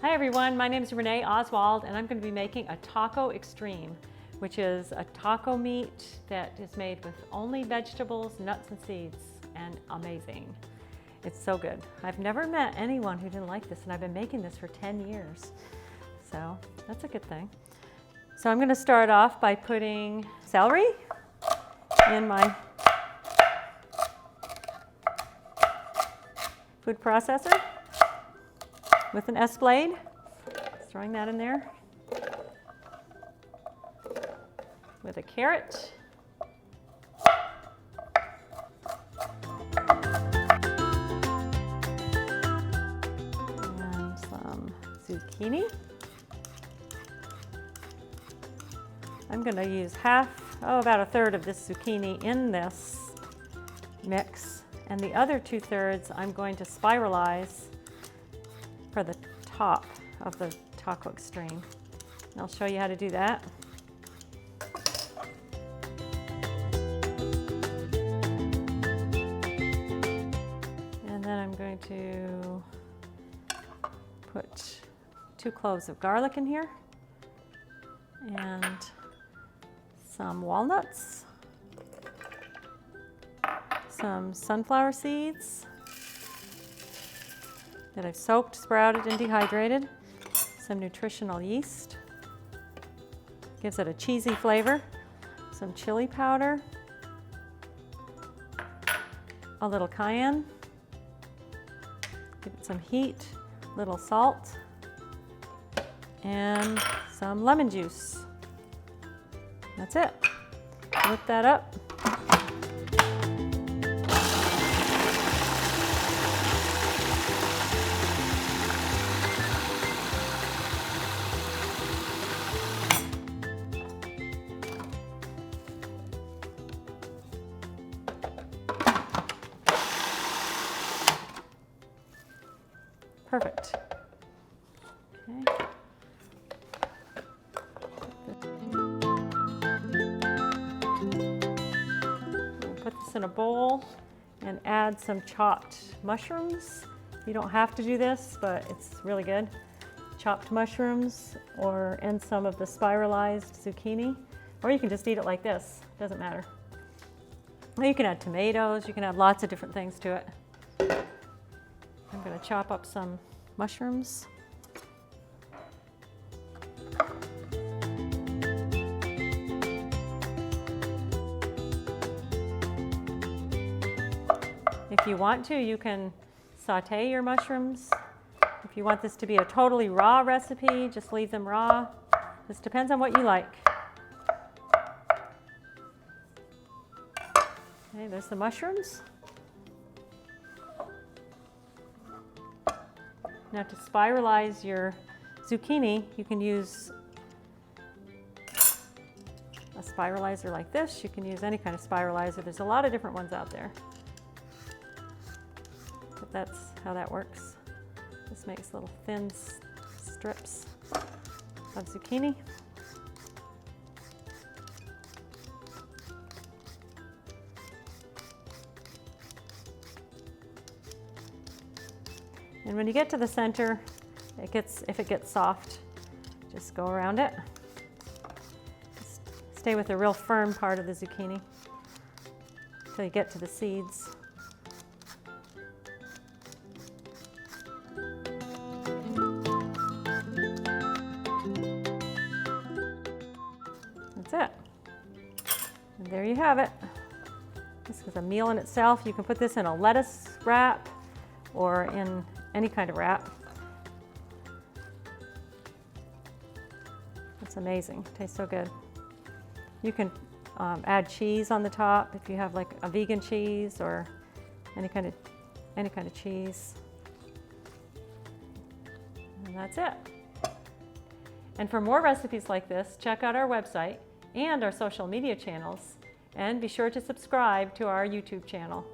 Hi everyone, my name is Renee Oswald and I'm going to be making a taco extreme, which is a taco meat that is made with only vegetables, nuts, and seeds, and amazing. It's so good. I've never met anyone who didn't like this, and I've been making this for 10 years. So that's a good thing. So I'm going to start off by putting celery in my food processor with an S blade. Just throwing that in there. With a carrot. And some zucchini. I'm going to use about a third of this zucchini in this mix, and the other 2/3 I'm going to spiralize for the top of the taco extreme. And I'll show you how to do that. And then I'm going to put 2 cloves of garlic in here and some walnuts, some sunflower seeds that I've soaked, sprouted, and dehydrated, some nutritional yeast, gives it a cheesy flavor, some chili powder, a little cayenne, give it some heat, a little salt, and some lemon juice. That's it. Whip that up. Perfect. Okay. Put this in a bowl and add some chopped mushrooms. You don't have to do this, but it's really good. Chopped mushrooms and some of the spiralized zucchini, or you can just eat it like this, doesn't matter. Or you can add tomatoes, you can add lots of different things to it. I'm going to chop up some mushrooms. If you want to, you can saute your mushrooms. If you want this to be a totally raw recipe, just leave them raw. This depends on what you like. Okay, there's the mushrooms. Now to spiralize your zucchini, you can use a spiralizer like this. You can use any kind of spiralizer. There's a lot of different ones out there. But that's how that works. This makes little thin strips of zucchini. And when you get to the center, if it gets soft, just go around it. Just stay with the real firm part of the zucchini until you get to the seeds. That's it. And there you have it. This is a meal in itself. You can put this in a lettuce wrap or in any kind of wrap. It's amazing. It tastes so good. You can add cheese on the top if you have like a vegan cheese or any kind of cheese. And that's it. And for more recipes like this, check out our website and our social media channels, and be sure to subscribe to our YouTube channel.